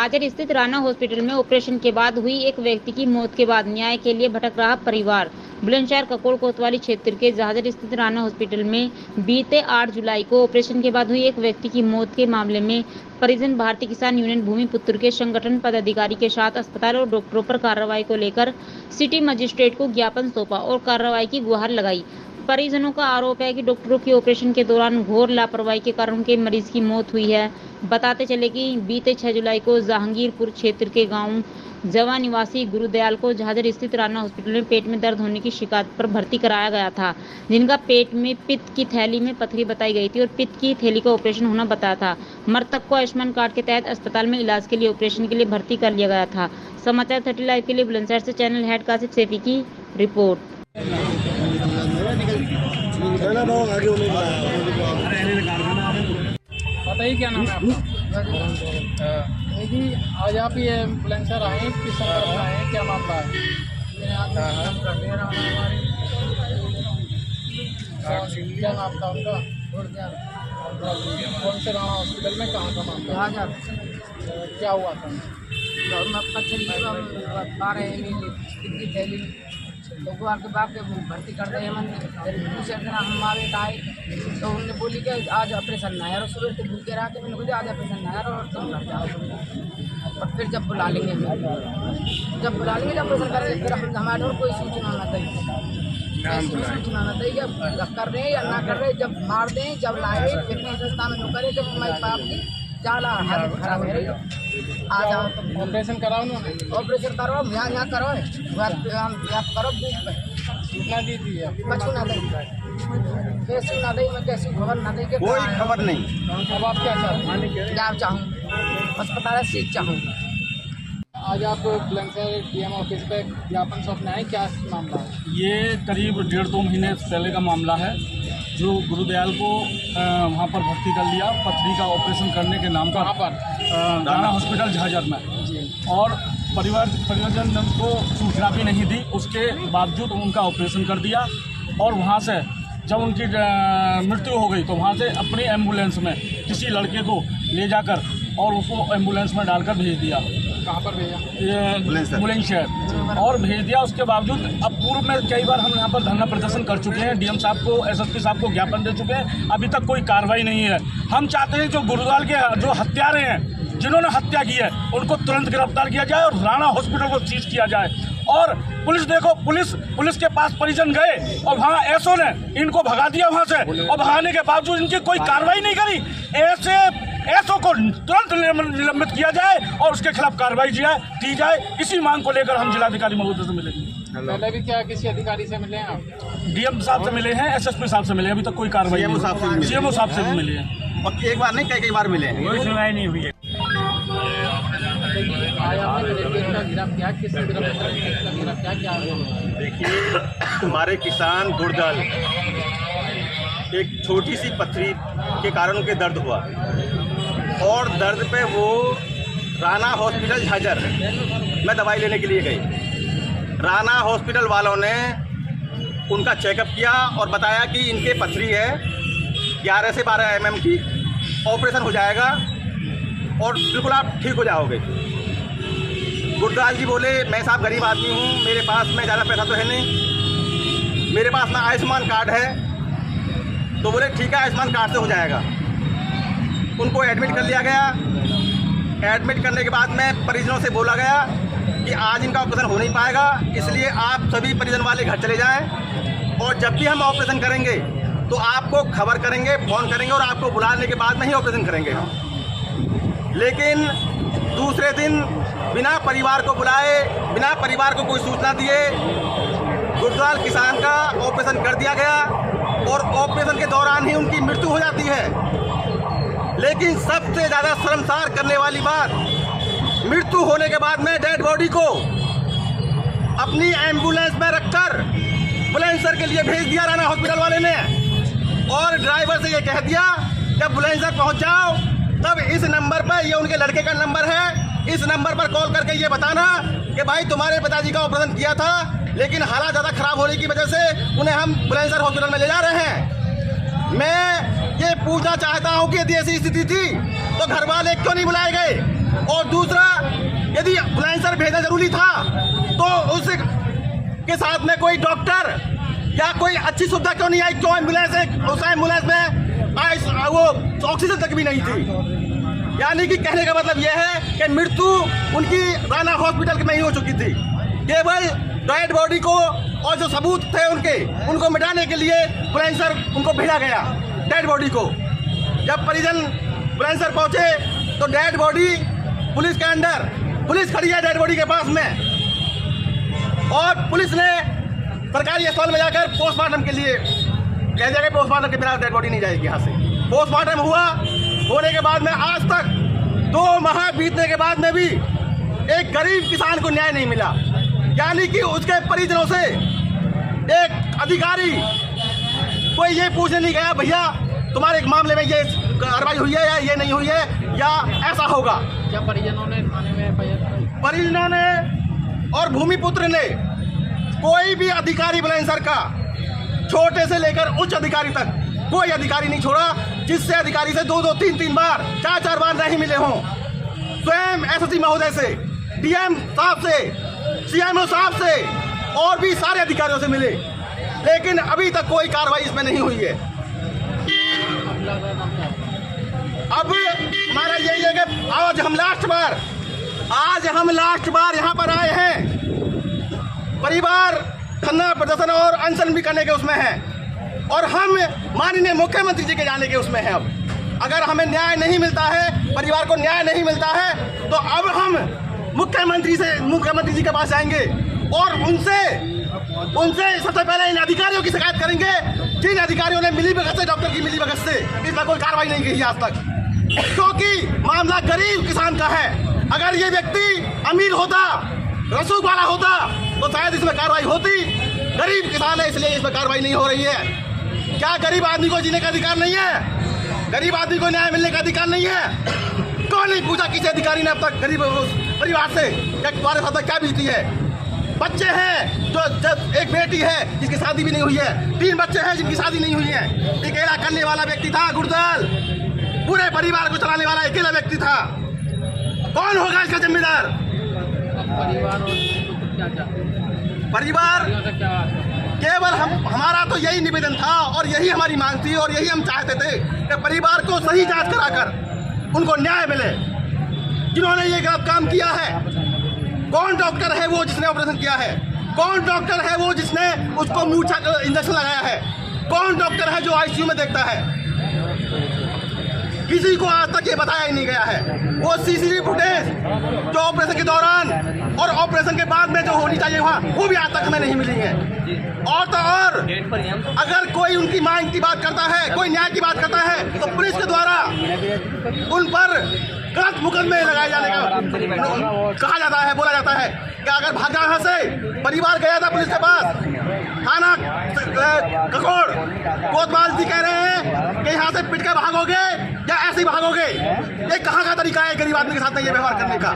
झाझर स्थित राणा हॉस्पिटल में ऑपरेशन के बाद हुई एक व्यक्ति की मौत के बाद न्याय के लिए भटक रहा परिवार। बुलंदशहर ककोड़ कोतवाली क्षेत्र के झाझर स्थित राणा हॉस्पिटल में बीते 8 जुलाई को ऑपरेशन के बाद हुई एक व्यक्ति की मौत के मामले में परिजन भारतीय किसान यूनियन भूमिपुत्र के संगठन पदाधिकारी के साथ अस्पताल और डॉक्टरों पर कार्रवाई को लेकर सिटी मजिस्ट्रेट को ज्ञापन सौंपा और कार्रवाई की गुहार लगाई। परिजनों का आरोप है कि डॉक्टरों की ऑपरेशन के दौरान घोर लापरवाही के कारण उनके मरीज की मौत हुई है। बताते चले कि बीते 6 जुलाई को जहांगीरपुर क्षेत्र के गांव जवा निवासी गुरुदयाल को झाझर स्थित राणा हॉस्पिटल में पेट में दर्द होने की शिकायत पर भर्ती कराया गया था, जिनका पेट में पित्त की थैली में पथरी बताई गई थी और पित्त की थैली का ऑपरेशन होना बताया था। मृतक को आयुष्मान कार्ड के तहत अस्पताल में इलाज के लिए ऑपरेशन के लिए भर्ती कर लिया गया था। समाचार 30 लाइव के लिए बुलंदशहर से चैनल हेड कासिफ सैफी की रिपोर्ट। बताइए क्या नाम है आपका? जी आज आप ये बुलंदशहर आए, किस तरफ आए, क्या मामला है? क्या नाम था उनका? कौन से राणा हॉस्पिटल में कहाँ का मामला? क्या हुआ था? तो आपके बाप के भर्ती कर रहे हैं। दूसरे दिन हम आए आए तो उन्होंने बोली कि आज ऑपरेशन ना है और सुबह से भूखे रहा मैंने बोली आज ऑपरेशन ना है और तुम घर जाओ और फिर जब बुला लेंगे जब ऑपरेशन करेंगे फिर हम हमारे और कोई सूचना ना दें, सूचना ना दें जब कर रहे हैं या ना कर रहे, जब मार दें जब लाए फिर रास्ता में करे जब हमारे बाप की ज़्यादा हालत खराब है। आ जाओ तो ऑपरेशन कराओ ना, ऑपरेशन करो यहाँ करो करो बुक में सूचना दी थी कछु ना दे, कैसी ना दे, मैं कैसी खबर ना दे, कोई खबर नहीं। अब आप क्या चाहते हैं? जाओ चाहूँ अस्पताल सीट चाहूँ। आज आप बुलंदशहर डीएम ऑफिस पे ज्ञापन सौंपने आए, क्या मामला है? ये करीब 1.5-2 महीने पहले का मामला है, जो गुरुदयाल को वहाँ पर भर्ती कर लिया पथरी का ऑपरेशन करने के नाम पर, राणा हॉस्पिटल झाझर में जी। और परिवारजन को सूचना भी नहीं दी, उसके बावजूद उनका ऑपरेशन कर दिया। और वहाँ से जब उनकी मृत्यु हो गई तो वहाँ से अपनी एम्बुलेंस में किसी लड़के को ले जाकर और उसको एम्बुलेंस में डालकर भेज दिया। कहाँ पर भेजा? बुलंदशहर और भेज दिया। उसके बावजूद अब पूर्व में कई बार हम यहाँ पर धरना प्रदर्शन कर चुके हैं, डीएम साहब को, एसएसपी साहब को ज्ञापन दे चुके हैं, अभी तक कोई कार्रवाई नहीं है। हम चाहते हैं जो गुरुद्वाल के जो हत्यारे हैं, जिन्होंने हत्या की है, उनको तुरंत गिरफ्तार किया जाए और राणा हॉस्पिटल को सीज किया जाए। और पुलिस देखो, पुलिस के पास परिजन गए और वहाँ एसओ ने इनको भगा दिया वहाँ से, और भगाने के बावजूद इनकी कोई कार्रवाई नहीं करी। ऐसे एसओ को तुरंत निलंबित किया जाए और उसके खिलाफ कार्रवाई की जाए। इसी मांग को लेकर हम जिलाधिकारी महोदय से मिलेंगे। पहले भी क्या किसी अधिकारी से मिले हैं आप? डीएम साहब से मिले हैं, एसएसपी साहब से मिले हैं, अभी तक कोई कार्रवाई नहीं। सीएमओ साहब से भी मिले हैं और एक बार नहीं कई बार मिले हैं, कोई सुनवाई नहीं हुई है। आज आपने गिरफ्त किया, किसने गिरफ्त किया? देखिए हमारे किसान गुरुदयाल एक छोटी सी पथरी के कारण उनके दर्द हुआ और दर्द पे वो राणा हॉस्पिटल झाझर में दवाई लेने के लिए गई। राणा हॉस्पिटल वालों ने उनका चेकअप किया और बताया कि इनके पथरी है 11 से 12 mm की, ऑपरेशन हो जाएगा और बिल्कुल आप ठीक हो जाओगे। गुरुदयाल जी बोले मैं साहब गरीब आदमी हूँ, मेरे पास में ज़्यादा पैसा तो है नहीं, मेरे पास ना आयुष्मान कार्ड है। तो बोले ठीक है आयुष्मान कार्ड से हो जाएगा। उनको एडमिट कर लिया गया। एडमिट करने के बाद में परिजनों से बोला गया कि आज इनका ऑपरेशन हो नहीं पाएगा, इसलिए आप सभी परिजन वाले घर चले जाएं और जब भी हम ऑपरेशन करेंगे तो आपको खबर करेंगे, फ़ोन करेंगे और आपको बुलाने के बाद में ही ऑपरेशन करेंगे। लेकिन दूसरे दिन बिना परिवार को बुलाए, बिना परिवार को कोई सूचना दिए गुरुद्वाल किसान का ऑपरेशन कर दिया गया और ऑपरेशन के दौरान ही उनकी मृत्यु हो जाती है। लेकिन सबसे ज़्यादा शर्मसार करने वाली बात, मृत्यु होने के बाद में डेड बॉडी को अपनी एम्बुलेंस में रखकर बुलंदशहर के लिए भेज दिया राणा हॉस्पिटल वाले ने और ड्राइवर से ये कह दिया जब बुलंदशहर पहुंच जाओ तब इस नंबर पर, ये उनके लड़के का नंबर है, इस नंबर पर कॉल करके ये बताना कि भाई तुम्हारे पिताजी का ऑपरेशन किया था लेकिन हालात ज़्यादा खराब होने की वजह से उन्हें हम बुलंदशहर हॉस्पिटल में ले जा रहे हैं। मैं ये पूछना चाहता हूँ कि यदि ऐसी स्थिति थी तो घर वाले क्यों नहीं बुलाए गए? और दूसरा, यदि एम्बुलेंसर भेजना जरूरी था तो उसके के साथ में कोई डॉक्टर या कोई अच्छी सुविधा क्यों नहीं आई? क्यों उस एम्बुलेंस में वो ऑक्सीजन तक भी नहीं थी। यानी कि कहने का मतलब यह है कि मृत्यु उनकी राना हॉस्पिटल में ही हो चुकी थी। केवल डेड बॉडी को और जो सबूत थे उनको मिटाने के लिए बुलंदशहर उनको भेजा गया डेड बॉडी को। जब परिजन बुलंदशहर पहुंचे तो डेड बॉडी पुलिस के अंडर, पुलिस खड़ी है डेड बॉडी के पास में, और पुलिस ने सरकारी अस्पताल में जाकर पोस्टमार्टम के लिए कह दिया कि पोस्टमार्टम के बिना डेड बॉडी नहीं जाएगी यहाँ से। पोस्टमार्टम होने के बाद में आज तक 2 माह बीतने के बाद में भी एक गरीब किसान को न्याय नहीं मिला। यानी कि उसके परिजनों से एक अधिकारी कोई ये पूछने नहीं गया, भैया तुम्हारे एक मामले में ये कार्रवाई हुई है या ये नहीं हुई है या ऐसा होगा। क्या परिजनों ने थाने में परिजनों ने और भूमिपुत्र ने, कोई भी अधिकारी बुलंदशहर का, छोटे से लेकर उच्च अधिकारी तक कोई अधिकारी नहीं छोड़ा जिससे अधिकारी से 2-2, 3-3 बार, 4-4 बार नहीं मिले हों। स्वयं एसएसपी महोदय से, डीएम साहब से, सीएमओ साहब से और भी सारे अधिकारियों से मिले, लेकिन अभी तक कोई कार्रवाई इसमें नहीं हुई है। अब हमारा यही है कि आज हम लास्ट बार यहाँ पर आए हैं। परिवार धरना प्रदर्शन और अनशन भी करने के उसमें है, और हम माननीय मुख्यमंत्री जी के जाने के उसमें हैं। अब अगर हमें न्याय नहीं मिलता है, परिवार को न्याय नहीं मिलता है, तो अब हम मुख्यमंत्री जी के पास जाएंगे और उनसे सबसे पहले इन अधिकारियों की शिकायत करेंगे जिन अधिकारियों ने मिलीभगत से, डॉक्टर की मिलीभगत से इसमें कोई कार्रवाई नहीं की आज तक, क्योंकि मामला गरीब किसान का है। अगर ये व्यक्ति अमीर होता, रसूख वाला होता, तो शायद इसमें कार्रवाई होती। गरीब किसान है इसलिए इसमें कार्रवाई नहीं हो रही है। क्या गरीब आदमी को जीने का अधिकार नहीं है? गरीब आदमी को न्याय मिलने का अधिकार नहीं है? कौन नहीं पूछा किसी अधिकारी ने अब तक गरीब परिवार से क्या तुम्हारे साथ क्या बीती है? बच्चे हैं, जो एक बेटी है जिसकी शादी भी नहीं हुई है, 3 बच्चे हैं जिनकी शादी नहीं हुई है। अकेला करने वाला व्यक्ति था गुरदल, पूरे परिवार को चलाने वाला अकेला व्यक्ति था। कौन होगा इसका जिम्मेदार? परिवार केवल हमारा तो यही निवेदन था और यही हमारी मांग थी और यही हम चाहते थे कि परिवार को सही जांच कराकर उनको न्याय मिले। जिन्होंने ये गलत काम किया है, कौन डॉक्टर है वो जिसने ऑपरेशन किया है? कौन डॉक्टर है वो जिसने उसको मूर्छा इंजेक्शन लगाया है? कौन डॉक्टर है जो आईसीयू में देखता है? किसी को आज तक ये बताया ही नहीं गया है। वो सीसीटीवी फुटेज जो ऑपरेशन के दौरान और ऑपरेशन के बाद में जो होनी चाहिए वहाँ, वो भी आज तक हमें नहीं मिली है। और तो और अगर कोई उनकी मांग की बात करता है, कोई न्याय की बात करता है, तो पुलिस के द्वारा उन पर गलत मुकदमे लगाए जाने का कहा जाता है, बोला जाता है कि अगर भागा यहाँ से, परिवार गया था पुलिस के पास, थाना ककोड़, कोतवाल जी कह रहे हैं कि यहाँ से पिट के भागोगे या ऐसे ही भागोगे। ये कहाँ का तरीका है गरीब आदमी के साथ में ये व्यवहार करने का?